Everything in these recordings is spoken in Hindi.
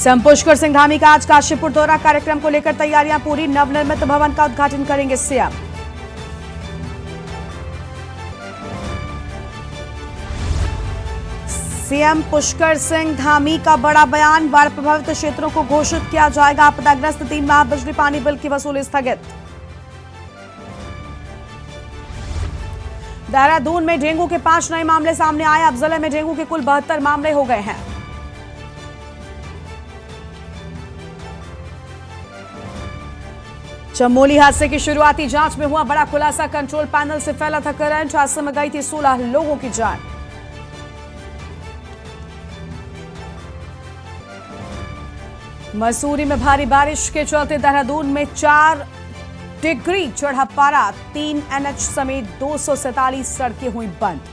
सीएम पुष्कर सिंह धामी का आज काशीपुर दौरा, कार्यक्रम को लेकर तैयारियां पूरी। नवनिर्मित भवन का उद्घाटन करेंगे सीएम। सीएम पुष्कर सिंह धामी का बड़ा बयान, बाढ़ प्रभावित क्षेत्रों को घोषित किया जाएगा आपदाग्रस्त। 3 माह बिजली पानी बिल की वसूली स्थगित। देहरादून में डेंगू के 5 नए मामले सामने आए। अब जिले में डेंगू के कुल 72 मामले हो गए हैं। चमोली हादसे की शुरुआती जांच में हुआ बड़ा खुलासा, कंट्रोल पैनल से फैला था करंट, हादसे में गई थी 16 लोगों की जान। मसूरी में भारी बारिश के चलते देहरादून में 4 डिग्री चढ़ा पारा। 3 NH समेत 247 सड़कें हुई बंद।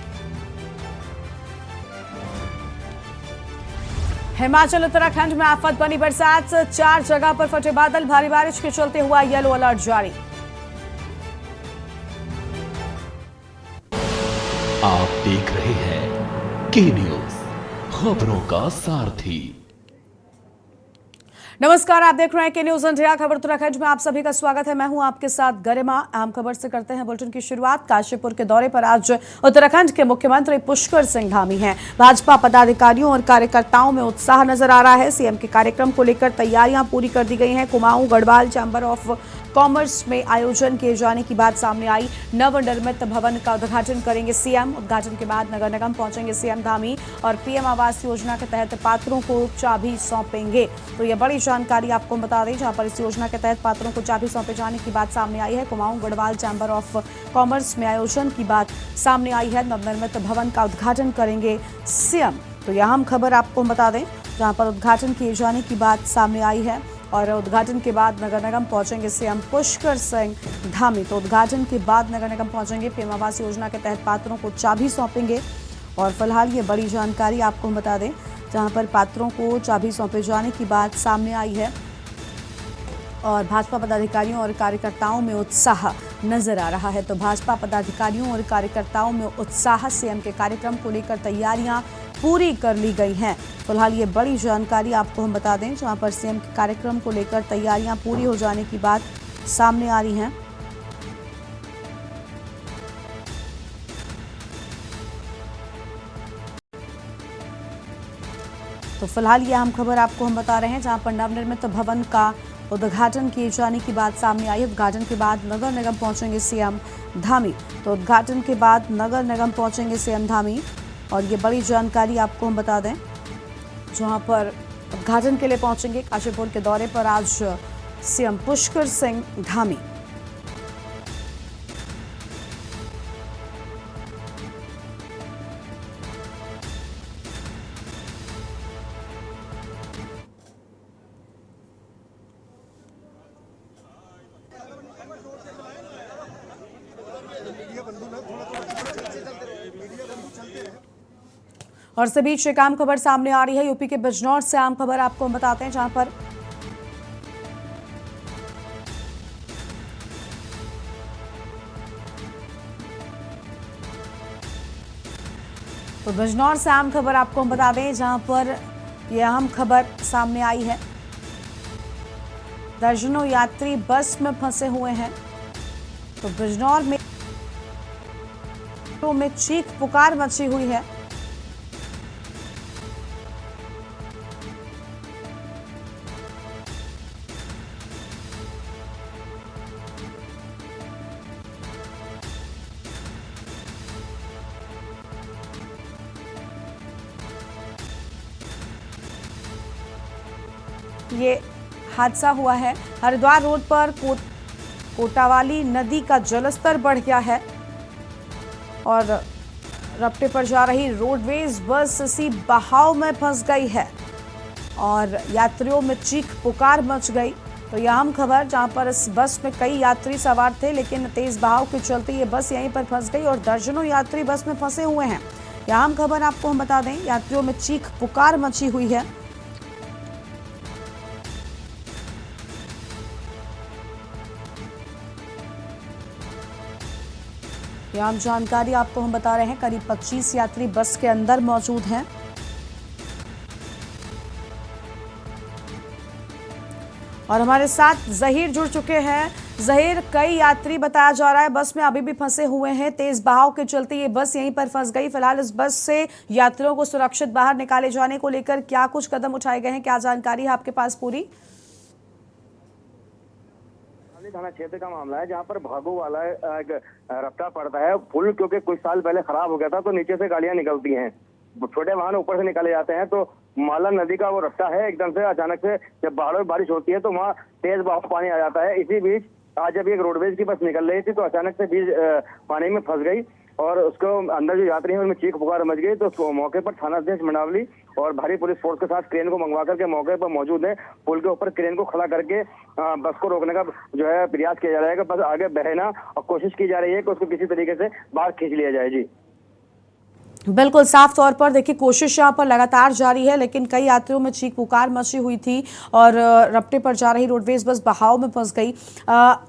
हिमाचल उत्तराखंड में आफत बनी बरसात, 4 जगह पर फटे बादल। भारी बारिश के चलते हुआ येलो अलर्ट जारी। आप देख रहे हैं के न्यूज, खबरों का सारथी। नमस्कार, आप देख रहे हैं के न्यूज इंडिया। खबर उत्तराखंड में आप सभी का स्वागत है। मैं हूं आपके साथ गरिमा। अहम खबर से करते हैं बुलेटिन की शुरुआत। काशीपुर के दौरे पर आज उत्तराखंड के मुख्यमंत्री पुष्कर सिंह धामी हैं। भाजपा पदाधिकारियों और कार्यकर्ताओं में उत्साह नजर आ रहा है। सीएम के कार्यक्रम को लेकर तैयारियां पूरी कर दी गई हैं। Kumaon Garhwal chamber of commerce में आयोजन किए जाने की बात सामने आई। नवनिर्मित भवन का उद्घाटन करेंगे सीएम। उद्घाटन के बाद नगर निगम पहुंचेंगे सीएम धामी और पीएम आवास योजना के तहत पात्रों को चाबी सौंपेंगे। तो यह बड़ी जानकारी आपको बता दें, जहां पर इस योजना के तहत पात्रों को चाबी सौंपे जाने की बात सामने आई है। Kumaon Garhwal chamber of commerce में आयोजन की बात सामने आई है। नवनिर्मित भवन का उद्घाटन करेंगे सीएम। तो यह अहम खबर आपको बता दें, जहां पर उद्घाटन किए जाने की बात सामने आई है और उद्घाटन के बाद नगर निगम पहुंचेंगे सीएम पुष्कर सिंह धामी। तो उद्घाटन के बाद नगर निगम पहुंचेंगे, पीएम आवास योजना के तहत पात्रों को चाबी सौंपेंगे। और फिलहाल ये बड़ी जानकारी आपको बता दें, जहां पर पात्रों को चाबी सौंपे जाने की बात सामने आई है और भाजपा पदाधिकारियों और कार्यकर्ताओं में उत्साह नजर आ रहा है। तो भाजपा पदाधिकारियों और कार्यकर्ताओं में उत्साह, सीएम के कार्यक्रम को लेकर तैयारियां पूरी कर ली गई हैं। फिलहाल ये बड़ी जानकारी आपको हम बता दें, जहां पर सीएम के कार्यक्रम को लेकर तैयारियां पूरी हो जाने की बात सामने आ रही हैं। तो फिलहाल ये अहम खबर आपको हम बता रहे हैं, जहां पर नवनिर्मित भवन का उद्घाटन किए जाने की बात सामने आई। उद्घाटन के बाद नगर निगम पहुंचेंगे सीएम धामी। तो उद्घाटन के बाद नगर निगम पहुंचेंगे सीएम धामी और ये बड़ी जानकारी आपको हम बता दें, जहां पर उद्घाटन के लिए पहुंचेंगे काशीपुर के दौरे पर आज सीएम पुष्कर सिंह धामी। और इस बीच एक आम खबर सामने आ रही है। यूपी के बिजनौर से आम खबर आपको हम बताते हैं, जहां पर तो बिजनौर से आम खबर आपको हम बता दें, जहां पर यह अहम खबर सामने आई है। दर्जनों यात्री बस में फंसे हुए हैं। तो बिजनौर में चीख पुकार मची हुई है। ये हादसा हुआ है हरिद्वार रोड पर। कोटावाली नदी का जलस्तर बढ़ गया है और रपटे पर जा रही रोडवेज बस इसी बहाव में फंस गई है और यात्रियों में चीख पुकार मच गई। तो यह अहम खबर, जहां पर इस बस में कई यात्री सवार थे, लेकिन तेज बहाव के चलते ये बस यहीं पर फंस गई और दर्जनों यात्री बस में फंसे हुए हैं। यह अहम खबर आपको हम बता दें, यात्रियों में चीख पुकार मची हुई है। यह आम जानकारी आपको हम बता रहे हैं। करीब 25 यात्री बस के अंदर मौजूद हैं। और हमारे साथ जहीर जुड़ चुके हैं। जहीर, कई यात्री बताया जा रहा है बस में अभी भी फंसे हुए हैं। तेज बहाव के चलते ये बस यहीं पर फंस गई। फिलहाल इस बस से यात्रियों को सुरक्षित बाहर निकाले जाने को लेकर क्या कुछ कदम उठाए गए हैं, क्या जानकारी है आपके पास पूरी? थाना क्षेत्र का मामला है जहां पर भागो वाला एक रफ्ता पड़ता है। पुल क्योंकि कुछ साल पहले खराब हो गया था तो नीचे से गाड़ियां निकलती हैं, छोटे वाहन ऊपर से निकाले जाते हैं। तो माला नदी का वो रफ्ता है, एकदम से अचानक से जब बारिश होती है तो वहाँ तेज बहाव पानी आ जाता है। इसी बीच आज जब एक रोडवेज की बस निकल रही थी तो अचानक से बीच पानी में फंस गई और उसको अंदर जो यात्री हैं उनमें चीख पुकार मच गई। तो मौके पर थाना अध्यक्ष मंडावली और भारी पुलिस फोर्स के साथ क्रेन को मंगवा करके मौके पर मौजूद है। पुल के ऊपर क्रेन को खड़ा करके बस को रोकने का जो है प्रयास किया जा रहा है। बस आगे बहना और कोशिश की जा रही है कि उसको किसी तरीके से बाहर खींच लिया जाए। जी बिल्कुल, साफ तौर पर देखिए कोशिश यहाँ पर लगातार जारी है, लेकिन कई यात्रियों में चीख पुकार मची हुई थी और रपटे पर जा रही रोडवेज बस बहाव में फंस गई।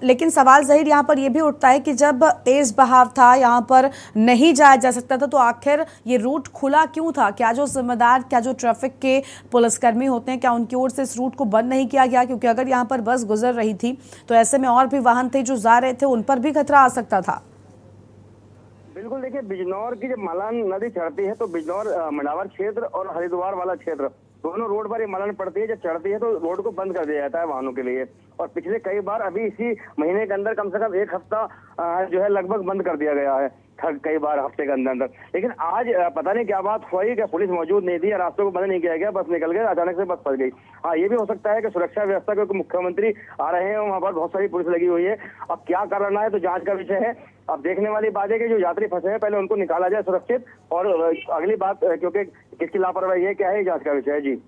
लेकिन सवाल ज़हीर यहाँ पर यह भी उठता है कि जब तेज बहाव था, यहाँ पर नहीं जाया जा सकता था, तो आखिर ये रूट खुला क्यों था? क्या जो जिम्मेदार, क्या जो ट्रैफिक के पुलिसकर्मी होते हैं, क्या उनकी ओर से इस रूट को बंद नहीं किया गया? क्योंकि अगर यहाँ पर बस गुजर रही थी तो ऐसे में और भी वाहन थे जो जा रहे थे, उन पर भी खतरा आ सकता था। बिल्कुल, देखिए बिजनौर की जब मलान नदी चढ़ती है तो बिजनौर मंडावर क्षेत्र और हरिद्वार वाला क्षेत्र दोनों रोड पर ये मलान पड़ती है। जब चढ़ती है तो रोड को बंद कर दिया जाता है वाहनों के लिए। और पिछले कई बार अभी इसी महीने के अंदर कम से कम एक हफ्ता जो है लगभग बंद कर दिया गया है, कई बार हफ्ते के अंदर। लेकिन आज पता नहीं क्या बात हुई, क्या पुलिस मौजूद नहीं थी, रास्तों को बंद नहीं किया गया, बस निकल गए, अचानक से बस फंस गई। हाँ, ये भी हो सकता है कि सुरक्षा व्यवस्था, क्योंकि मुख्यमंत्री आ रहे हैं, वहाँ पर बहुत सारी पुलिस लगी हुई है। अब क्या कारण है तो जांच का विषय है। अब देखने वाली बात है कि जो यात्री फंसे हैं पहले उनको निकाला जाए सुरक्षित, और अगली बात क्योंकि किसकी लापरवाही है क्या है, जांच का विषय है। जी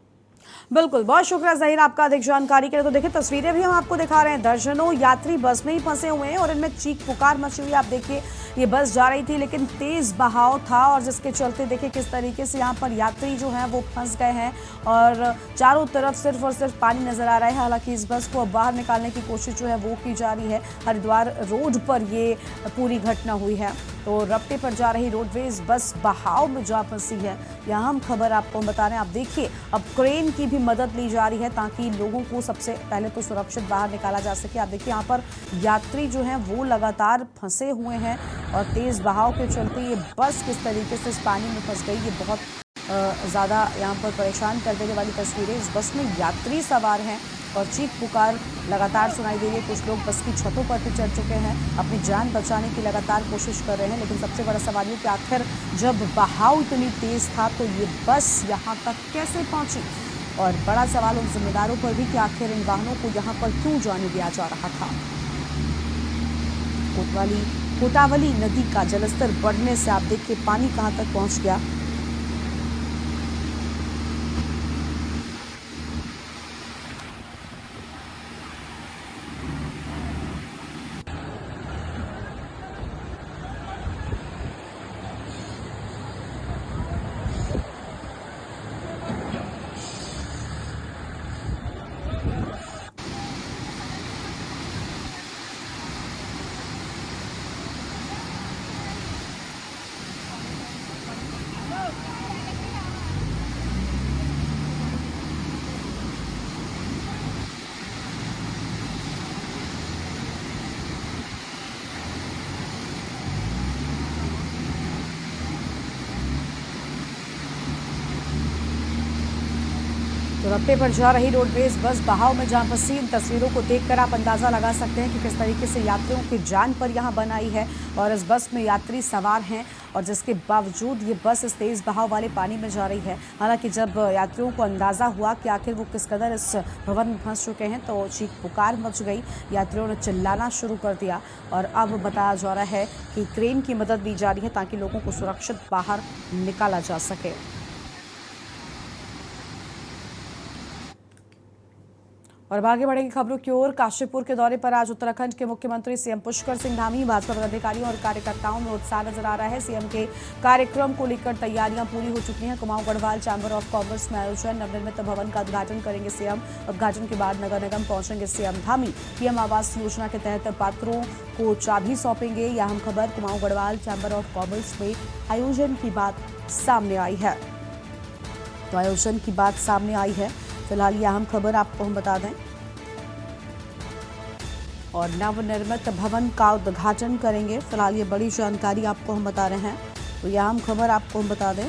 बिल्कुल, बहुत शुक्रिया ज़हीर आपका अधिक जानकारी के लिए। तो देखिए तस्वीरें भी हम आपको दिखा रहे हैं, दर्जनों यात्री बस में ही फंसे हुए हैं और इनमें चीख पुकार मची हुई है। आप देखिए ये बस जा रही थी लेकिन तेज बहाव था और जिसके चलते देखिए किस तरीके से यहाँ पर यात्री जो हैं वो फंस गए हैं और चारों तरफ सिर्फ और सिर्फ पानी नजर आ रहा है। हालांकि इस बस को अब बाहर निकालने की कोशिश जो है वो की जा रही है। हरिद्वार रोड पर ये पूरी घटना हुई है। तो रपटे पर जा रही रोडवेज बस बहाव में जा फंसी है। यहाँ हम खबर आपको बता रहे हैं। आप देखिए अब क्रेन की भी मदद ली जा रही है ताकि लोगों को सबसे पहले तो सुरक्षित बाहर निकाला जा सके। आप देखिए यहाँ पर यात्री जो हैं वो लगातार फंसे हुए हैं और तेज बहाव के चलते ये बस किस तरीके से इस पानी में फंस गई, ये बहुत ज़्यादा यहाँ पर परेशान कर देने वाली तस्वीरें। इस बस में यात्री सवार हैं और चीख पुकार लगातार सुनाई दे रही है। कुछ लोग बस की छतों पर भी चढ़ चुके हैं, अपनी जान बचाने की लगातार कोशिश कर रहे हैं। लेकिन सबसे बड़ा सवाल ये कि आखिर जब बहाव इतनी तेज था तो ये बस यहाँ तक कैसे पहुंची? और बड़ा सवाल उन जिम्मेदारों पर भी कि आखिर इन वाहनों को यहाँ पर क्यों जाने दिया जा रहा था। कोटावली नदी का जलस्तर बढ़ने से आप देखिए पानी कहाँ तक पहुँच गया। तो रपटे पर जा रही रोडवेज बस बहाव में जहां फंसी, इन तस्वीरों को देखकर आप अंदाजा लगा सकते हैं कि किस तरीके से यात्रियों की जान पर यहां बन आई है। और इस बस में यात्री सवार हैं और जिसके बावजूद ये बस इस तेज बहाव वाले पानी में जा रही है। हालांकि जब यात्रियों को अंदाजा हुआ कि आखिर वो किस कदर इस भवन में फंस चुके हैं तो चीख पुकार मच गई, यात्रियों ने चिल्लाना शुरू कर दिया और अब बताया जा रहा है कि क्रेन की मदद ली जा रही है ताकि लोगों को सुरक्षित बाहर निकाला जा सके। और अब आगे बढ़ेंगे खबरों की ओर। काशीपुर के दौरे पर आज उत्तराखंड के मुख्यमंत्री सीएम पुष्कर सिंह धामी, भाजपा पदाधिकारियों और कार्यकर्ताओं में उत्साह नजर आ रहा है। सीएम के कार्यक्रम को लेकर तैयारियां पूरी हो चुकी हैं। Kumaon Garhwal chamber of commerce में आयोजन, नवनिर्मित भवन का उद्घाटन करेंगे सीएम। उद्घाटन के बाद नगर निगम पहुंचेंगे सीएम धामी। पीएम आवास योजना के तहत पात्रों को चाबी सौंपेंगे। यह अहम खबर Kumaon Garhwal chamber of commerce में आयोजन की बात सामने आई है। तो आयोजन की बात सामने आई है। फिलहाल ये अहम खबर आपको हम बता दें। और नवनिर्मित भवन का उद्घाटन करेंगे। फिलहाल ये बड़ी जानकारी आपको हम बता रहे हैं, तो यह अहम खबर आपको हम बता दें।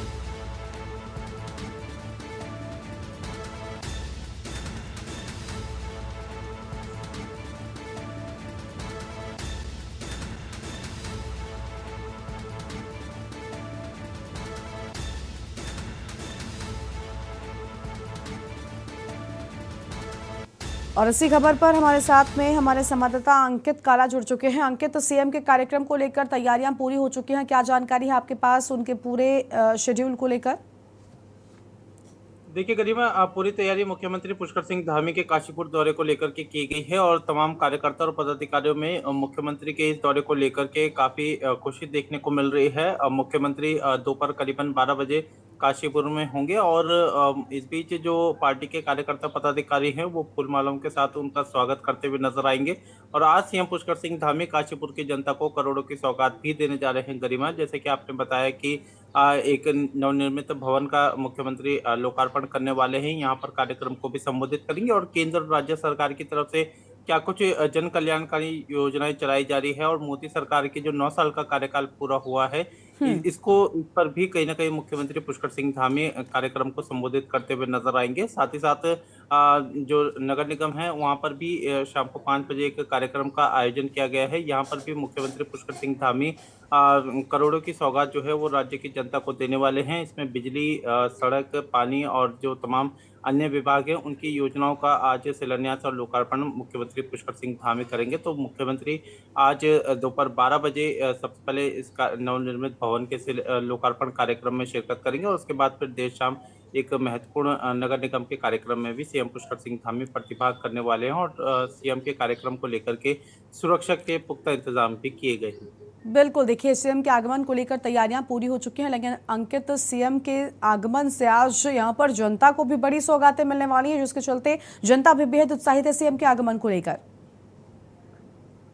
और इसी खबर पर हमारे साथ में हमारे संवाददाता अंकित काला जुड़ चुके हैं। अंकित, तो सीएम के कार्यक्रम को लेकर तैयारियां पूरी हो चुकी हैं, क्या जानकारी है आपके पास उनके पूरे शेड्यूल को लेकर? देखिए गरिमा, पूरी तैयारी मुख्यमंत्री पुष्कर सिंह धामी के काशीपुर दौरे को लेकर के की गई है और तमाम कार्यकर्ता और पदाधिकारियों में मुख्यमंत्री के इस दौरे को लेकर के काफी खुशी देखने को मिल रही है। मुख्यमंत्री दोपहर करीबन 12 बजे काशीपुर में होंगे और इस बीच जो पार्टी के कार्यकर्ता पदाधिकारी हैं वो फूल मालाओं के साथ उनका स्वागत करते हुए नजर आएंगे। और आज सीएम पुष्कर सिंह धामी काशीपुर की जनता को करोड़ों की सौगात भी देने जा रहे हैं। गरिमा, जैसे कि आपने बताया कि एक नवनिर्मित भवन का मुख्यमंत्री लोकार्पण करने वाले हैं, यहाँ पर कार्यक्रम को भी संबोधित करेंगे और केंद्र और राज्य सरकार की तरफ से क्या कुछ जन कल्याणकारी योजनाएं चलाई जा रही है और मोदी सरकार के जो 9 साल का कार्यकाल पूरा हुआ है इस पर भी कहीं ना कहीं मुख्यमंत्री पुष्कर सिंह धामी कार्यक्रम को संबोधित करते हुए नजर आएंगे। साथ ही साथ जो नगर निगम है वहां पर भी शाम को 5 बजे एक कार्यक्रम का आयोजन किया गया है। यहाँ पर भी मुख्यमंत्री पुष्कर सिंह धामी करोड़ों की सौगात जो है वो राज्य की जनता को देने वाले हैं। इसमें बिजली, सड़क, पानी और जो तमाम अन्य विभाग हैं उनकी योजनाओं का आज शिलान्यास और लोकार्पण मुख्यमंत्री पुष्कर सिंह धामी करेंगे। तो मुख्यमंत्री आज दोपहर 12 बजे सबसे पहले इस नवनिर्मित भवन के लोकार्पण कार्यक्रम में शिरकत करेंगे और उसके बाद फिर देर शाम एक महत्वपूर्ण नगर निगम के कार्यक्रम में भी सीएम पुष्कर सिंह धामी प्रतिभाग करने वाले हैं और सीएम के कार्यक्रम को लेकर के सुरक्षा के पुख्ता इंतजाम भी किए गए हैं। बिल्कुल, देखिए सीएम के आगमन को लेकर तैयारियां पूरी हो चुकी हैं, लेकिन अंकित, सीएम के आगमन से आज यहां पर जनता को भी बड़ी सौगातें मिलने वाली हैं, जिसके चलते जनता भी बेहद उत्साहित है सीएम के आगमन को लेकर।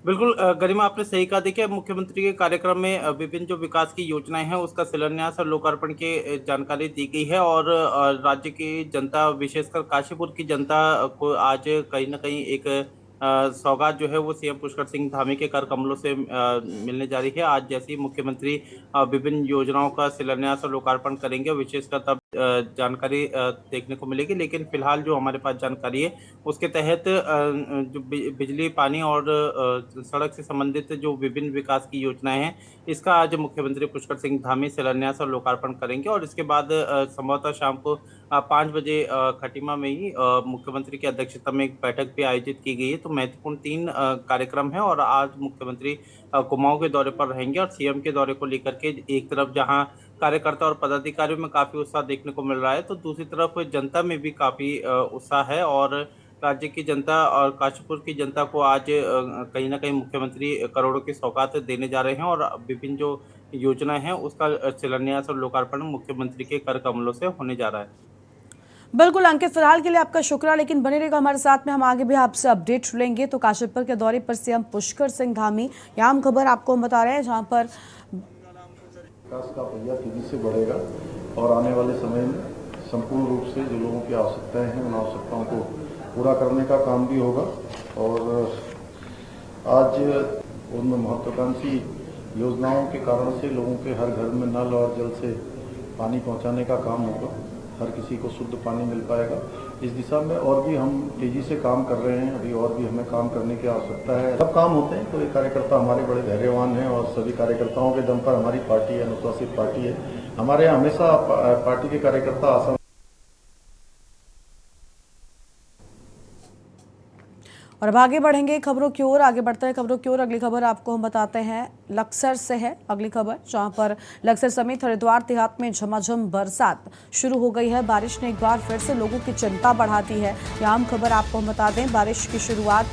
बिल्कुल गरिमा, आपने सही कहा। देखिए, मुख्यमंत्री के कार्यक्रम में विभिन्न जो विकास की योजनाएं हैं उसका शिलान्यास और लोकार्पण की जानकारी दी गई है और राज्य की जनता, विशेषकर काशीपुर की जनता को आज कहीं ना कहीं एक सौगात जो है वो सीएम पुष्कर सिंह धामी के कर कमलों से मिलने जा रही है। आज जैसे ही मुख्यमंत्री विभिन्न योजनाओं का शिलान्यास और लोकार्पण करेंगे, विशेषकर तब जानकारी देखने को मिलेगी। लेकिन फिलहाल जो हमारे पास जानकारी है उसके तहत जो बिजली, पानी और सड़क से संबंधित जो विभिन्न विकास की योजनाएं हैं इसका आज मुख्यमंत्री पुष्कर सिंह धामी शिलान्यास और लोकार्पण करेंगे और इसके बाद संभवतः शाम को 5 बजे खटीमा में ही मुख्यमंत्री की अध्यक्षता में एक बैठक भी आयोजित की गई है। तो महत्वपूर्ण 3 कार्यक्रम है और आज मुख्यमंत्री कुमाऊं के दौरे पर रहेंगे और सीएम के दौरे को लेकर के एक तरफ जहां कार्यकर्ता और पदाधिकारियों में काफी उत्साह देखने को मिल रहा है तो दूसरी तरफ जनता में भी काफी उत्साह है और राज्य की जनता और काशीपुर की जनता को आज कहीं ना कहीं मुख्यमंत्री करोड़ों की सौगात देने जा रहे हैं और विभिन्न जो योजनाएं हैं उसका शिलान्यास और लोकार्पण मुख्यमंत्री के कर कमलों से होने जा रहा है। बिल्कुल अंकित, फिलहाल के लिए आपका शुक्रिया, लेकिन बने रहेगा हमारे साथ में, हम आगे भी आपसे अपडेट लेंगे। तो काशीपुर के दौरे पर सीएम पुष्कर सिंह धामी, यहाँ हम खबर आपको हम बता रहे हैं, जहाँ पर विकास का पहिया तेजी से बढ़ेगा और आने वाले समय में संपूर्ण रूप से जो लोगों की आवश्यकताएं हैं उन आवश्यकताओं को पूरा करने का काम भी होगा। और आज उन महत्वाकांक्षी योजनाओं के कारण से लोगों के हर घर में नल और जल से पानी पहुंचाने का काम होगा, हर किसी को शुद्ध पानी मिल पाएगा। इस दिशा में और भी हम तेजी से काम कर रहे हैं, अभी और भी हमें काम करने की आवश्यकता है। सब काम होते हैं तो ये कार्यकर्ता हमारे बड़े धैर्यवान हैं और सभी कार्यकर्ताओं के दम पर हमारी पार्टी है, अनुशासित पार्टी है। हमारे यहाँ हमेशा पार्टी के कार्यकर्ता आसान। और अब आगे बढ़ेंगे खबरों की ओर, आगे बढ़ते हैं खबरों की ओर। अगली खबर आपको हम बताते हैं लक्सर से है अगली खबर, जहां पर लक्सर समेत हरिद्वार देहात में झमाझम बरसात शुरू हो गई है। बारिश ने एक बार फिर से लोगों की चिंता बढ़ा दी है। यह आम खबर आपको हम बता दें, बारिश की शुरुआत,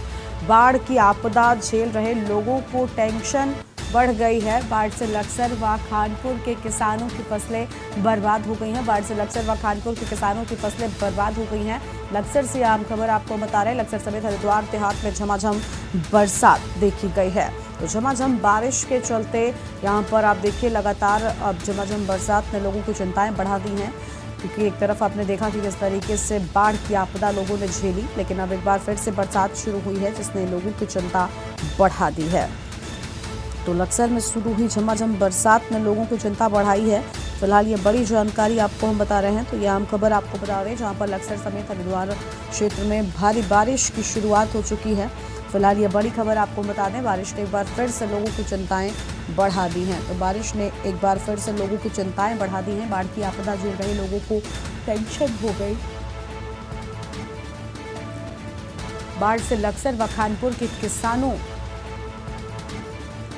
बाढ़ की आपदा झेल रहे लोगों को टेंशन बढ़ गई है। बाढ़ से लक्सर व खानपुर के किसानों की फसलें बर्बाद हो गई हैं। बाढ़ से लक्सर व खानपुर के किसानों की फसलें बर्बाद हो गई हैं। लक्सर से आम खबर आपको बता रहे हैं, लक्सर समेत हरिद्वार देहात में झमाझम बरसात देखी गई है। तो झमाझम बारिश के चलते यहाँ पर आप देखिए लगातार अब झमाझम बरसात ने लोगों की चिंताएं बढ़ा दी हैं। क्योंकि एक तरफ आपने देखा कि किस तरीके से बाढ़ की आपदा लोगों ने झेली, लेकिन अब एक बार फिर से बरसात शुरू हुई है जिसने लोगों की चिंता बढ़ा दी है। तो लक्सर में शुरू हुई झमाझम बरसात ने लोगों की चिंता बढ़ाई है। फिलहाल ये बड़ी जानकारी आपको हम बता रहे हैं। तो ये अहम खबर आपको बता रहे हैं जहां पर लक्सर समेत हरिद्वार क्षेत्र में भारी बारिश की शुरुआत हो चुकी है। फिलहाल ये बड़ी खबर आपको बता दें, बारिश ने एक बार फिर से लोगों की चिंताएं बढ़ा दी हैं। तो बारिश ने एक बार फिर से लोगों की चिंताएं बढ़ा दी हैं। बाढ़ की आपदा झेल रहे लोगों को टेंशन हो गई। बाढ़ से लक्सर व खानपुर के किसानों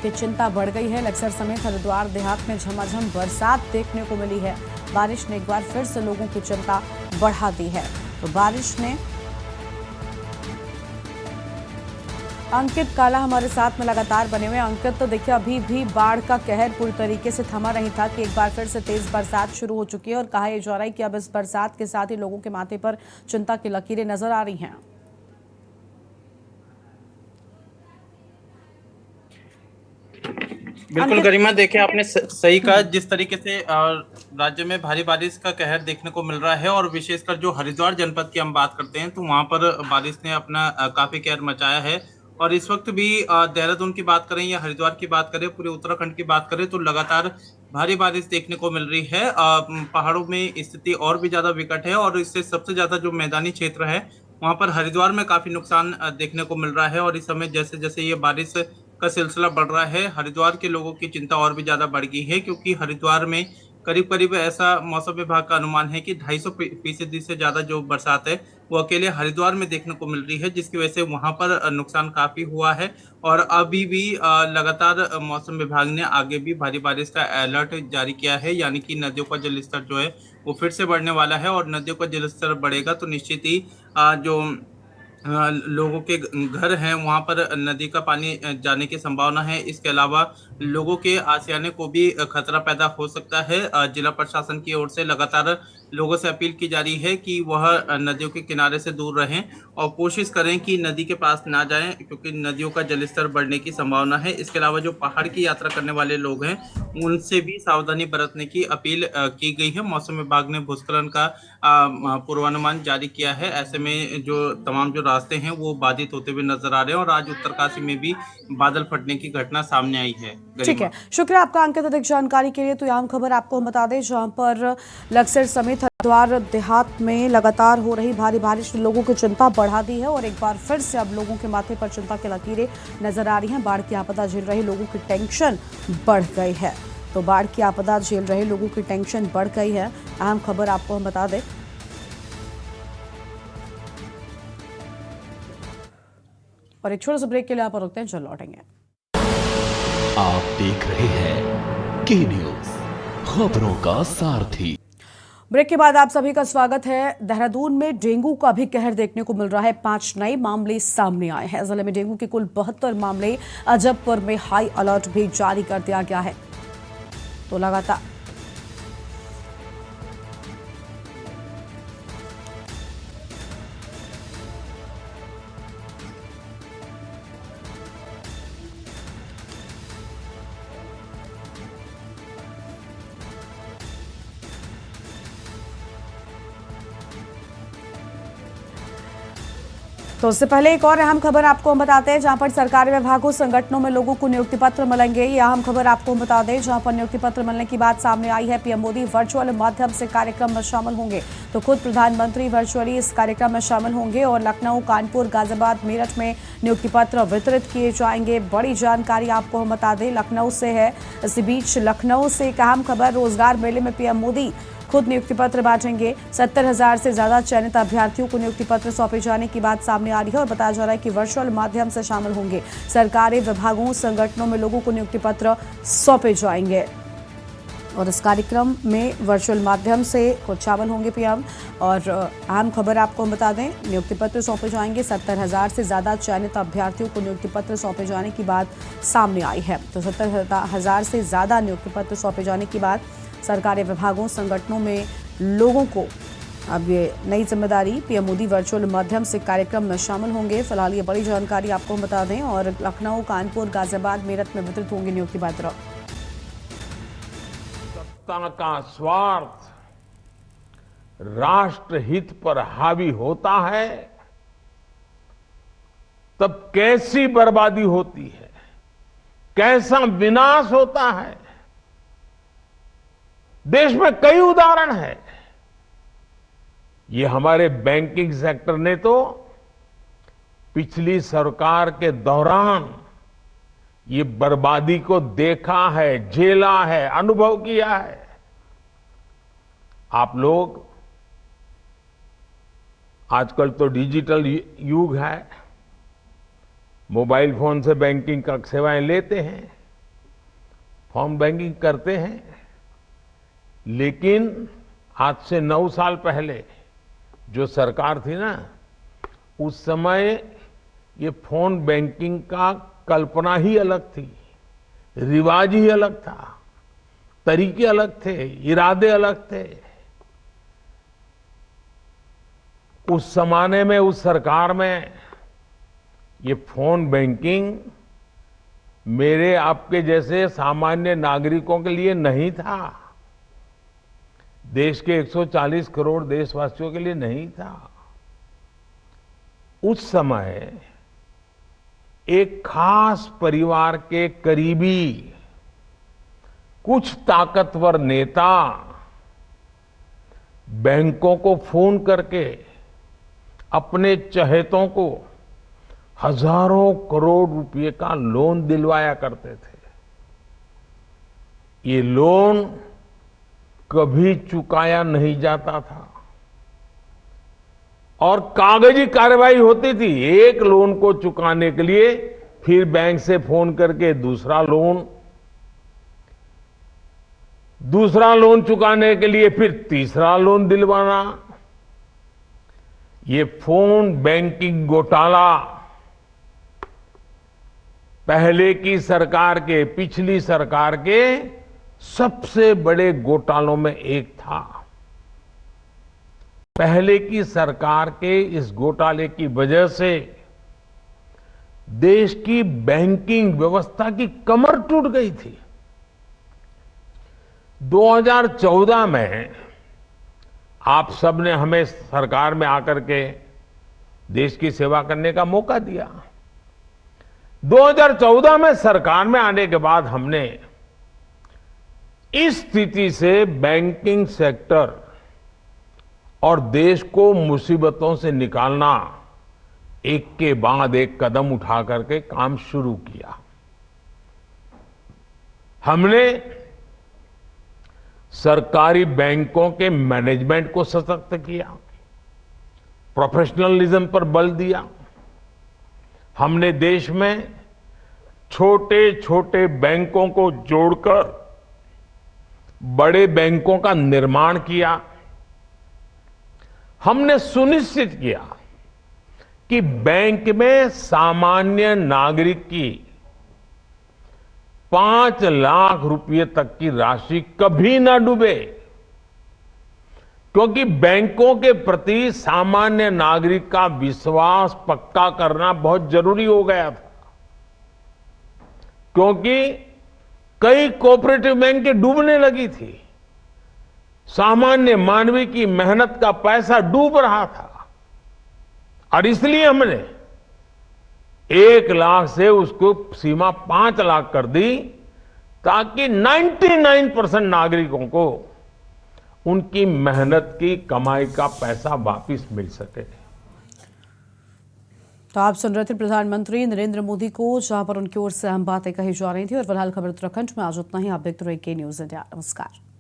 की चिंता बढ़ गई है। लक्सर समेत हरिद्वार देहात में झमाझम बरसात देखने को मिली है। बारिश ने एक बार फिर से लोगों की चिंता बढ़ा दी है। तो बारिश ने अंकित काला हमारे साथ में लगातार बने हुए। अंकित, तो देखिए अभी भी बाढ़ का कहर पूरी तरीके से थमा नहीं था कि एक बार फिर से तेज बरसात शुरू हो चुकी है और कहा यह जा रहा है कि अब इस बरसात के साथ ही लोगों के माथे पर चिंता की लकीरें नजर आ रही हैं। बिल्कुल गरिमा, देखिए आपने सही कहा। जिस तरीके से राज्य में भारी बारिश का कहर देखने को मिल रहा है और विशेषकर जो हरिद्वार जनपद की हम बात करते हैं तो वहां पर बारिश ने अपना काफी कहर मचाया है। और इस वक्त भी देहरादून की बात करें या हरिद्वार की बात करें, पूरे उत्तराखंड की बात करें तो लगातार भारी बारिश देखने को मिल रही है। पहाड़ों में स्थिति और भी ज्यादा विकट है और इससे सबसे ज्यादा जो मैदानी क्षेत्र है वहां पर हरिद्वार में काफी नुकसान देखने को मिल रहा है। और इस समय जैसे जैसे ये बारिश का सिलसिला बढ़ रहा है, हरिद्वार के लोगों की चिंता और भी ज्यादा बढ़ गई है, क्योंकि हरिद्वार में करीब करीब ऐसा मौसम विभाग का अनुमान है कि 250% से ज्यादा जो बरसात है वो अकेले हरिद्वार में देखने को मिल रही है, जिसकी वजह से वहां पर नुकसान काफी हुआ है। और अभी भी लगातार मौसम विभाग ने आगे भी भारी बारिश का अलर्ट जारी किया है, यानी कि नदियों का जलस्तर जो है वो फिर से बढ़ने वाला है। और नदियों का जलस्तर बढ़ेगा तो निश्चित ही जो लोगों के घर हैं वहां पर नदी का पानी जाने की संभावना है। इसके अलावा लोगों के आशियाने को भी खतरा पैदा हो सकता है। जिला प्रशासन की ओर से लगातार लोगों से अपील की जा रही है कि वह नदियों के किनारे से दूर रहें और कोशिश करें कि नदी के पास ना जाएं, क्योंकि नदियों का जलस्तर बढ़ने की संभावना है। इसके अलावा जो पहाड़ की यात्रा करने वाले लोग हैं उनसे भी सावधानी बरतने की अपील की गई है। मौसम विभाग ने भूस्खलन का पूर्वानुमान जारी किया है। ऐसे में जो तमाम जो रास्ते हैं वो बाधित होते हुए नजर आ रहे हैं और आज उत्तरकाशी में भी बादल फटने की घटना सामने आई है। ठीक है, शुक्रिया आपका अंकित अधिक जानकारी के लिए। तो आम खबर आपको हम बता दें, जहां पर लक्सर समेत हरिद्वार देहात में लगातार हो रही भारी बारिश ने लोगों की चिंता बढ़ा दी है और एक बार फिर से अब लोगों के माथे पर चिंता की लकीरें नजर आ रही हैं। बाढ़ की आपदा झेल रहे लोगों की टेंशन बढ़ गई है। तो बाढ़ की आपदा झेल रहे लोगों की टेंशन बढ़ गई है। अहम खबर आपको हम बता दें। और एक छोटे से ब्रेक के लिए आप रुकते हैं, चल लौटेंगे। आप देख रहे हैं के न्यूज, खबरों का सारथी। ब्रेक के बाद आप सभी का स्वागत है। देहरादून में डेंगू का भी कहर देखने को मिल रहा है। 5 नए मामले सामने आए हैं। जिले में डेंगू के कुल 72 मामले। अजबपुर में हाई अलर्ट भी जारी कर दिया गया है। तो लगातार तो उससे पहले एक और अहम खबर आपको हम बताते हैं, जहां पर सरकारी विभागों संगठनों में लोगों को नियुक्ति पत्र मिलेंगे। ये अहम खबर आपको हम बता दें, जहां पर नियुक्ति पत्र मिलने की बात सामने आई है। पीएम मोदी वर्चुअल माध्यम से कार्यक्रम में शामिल होंगे। तो खुद प्रधानमंत्री वर्चुअली इस कार्यक्रम में शामिल होंगे और लखनऊ, कानपुर, गाजियाबाद, मेरठ में नियुक्ति पत्र वितरित किए जाएंगे। बड़ी जानकारी आपको हम बता दें लखनऊ से है। इसी बीच लखनऊ से एक अहम खबर, रोजगार मेले में पीएम मोदी खुद नियुक्ति पत्र बांटेंगे। 70,000 से ज्यादा चयनित अभ्यर्थियों को नियुक्ति पत्र सौंपे जाने की बात सामने आ रही है और बताया जा रहा है कि वर्चुअल माध्यम से शामिल होंगे। सरकारी विभागों संगठनों में लोगों को नियुक्ति पत्र सौंपे जाएंगे और इस कार्यक्रम में वर्चुअल माध्यम से खुद शामिल होंगे पीएम। और अहम खबर आपको हम बता दें, नियुक्ति पत्र सौंपे जाएंगे। 70,000 से ज्यादा चयनित अभ्यर्थियों को नियुक्ति पत्र सौंपे जाने की बात सामने आई है। तो 70,000 से ज्यादा नियुक्ति पत्र सौंपे जाने की बात। सरकारी विभागों संगठनों में लोगों को अब ये नई जिम्मेदारी। पीएम मोदी वर्चुअल माध्यम से कार्यक्रम में शामिल होंगे। फिलहाल ये बड़ी जानकारी आपको हम बता दें। और लखनऊ, कानपुर, गाजियाबाद, मेरठ में वितरित होंगे नियुक्ति पत्र। सत्ता का स्वार्थ राष्ट्रहित पर हावी होता है तब कैसी बर्बादी होती है, कैसा विनाश होता है। देश में कई उदाहरण हैं। ये हमारे बैंकिंग सेक्टर ने तो पिछली सरकार के दौरान ये बर्बादी को देखा है, झेला है, अनुभव किया है। आप लोग आजकल तो डिजिटल युग है, मोबाइल फोन से बैंकिंग का सेवाएं लेते हैं, फोन बैंकिंग करते हैं। लेकिन आज से 9 साल पहले जो सरकार थी ना, उस समय ये फोन बैंकिंग का कल्पना ही अलग थी, रिवाज ही अलग था, तरीके अलग थे, इरादे अलग थे। उस जमाने में, उस सरकार में ये फोन बैंकिंग मेरे आपके जैसे सामान्य नागरिकों के लिए नहीं था, देश के 140 करोड़ देशवासियों के लिए नहीं था। उस समय एक खास परिवार के करीबी कुछ ताकतवर नेता बैंकों को फोन करके अपने चहेतों को हजारों करोड़ रुपए का लोन दिलवाया करते थे। ये लोन कभी चुकाया नहीं जाता था और कागजी कार्रवाई होती थी। एक लोन को चुकाने के लिए फिर बैंक से फोन करके दूसरा लोन चुकाने के लिए फिर तीसरा लोन दिलवाना। ये फोन बैंकिंग घोटाला पहले की सरकार के, पिछली सरकार के सबसे बड़े घोटालों में एक था। पहले की सरकार के इस घोटाले की वजह से देश की बैंकिंग व्यवस्था की कमर टूट गई थी। 2014 में आप सबने हमें सरकार में आकर के देश की सेवा करने का मौका दिया। 2014 में सरकार में आने के बाद हमने इस स्थिति से बैंकिंग सेक्टर और देश को मुसीबतों से निकालना एक के बाद एक कदम उठा करके काम शुरू किया। हमने सरकारी बैंकों के मैनेजमेंट को सशक्त किया, प्रोफेशनलिज्म पर बल दिया। हमने देश में छोटे छोटे बैंकों को जोड़कर बड़े बैंकों का निर्माण किया। हमने सुनिश्चित किया कि बैंक में सामान्य नागरिक की 5 लाख रुपए तक की राशि कभी ना डूबे, क्योंकि बैंकों के प्रति सामान्य नागरिक का विश्वास पक्का करना बहुत जरूरी हो गया था। क्योंकि कई कोऑपरेटिव बैंक डूबने लगी थी, सामान्य मानवी की मेहनत का पैसा डूब रहा था और इसलिए हमने 1 लाख से उसको सीमा 5 लाख कर दी, ताकि 99% नागरिकों को उनकी मेहनत की कमाई का पैसा वापस मिल सके। तो आप सुन रहे थे प्रधानमंत्री नरेंद्र मोदी को, जहां पर उनकी ओर से अहम बातें कही जा रही थी। और फिलहाल खबर उत्तराखंड में आज उतना ही। आप देखते रहिए के न्यूज़ इंडिया। नमस्कार।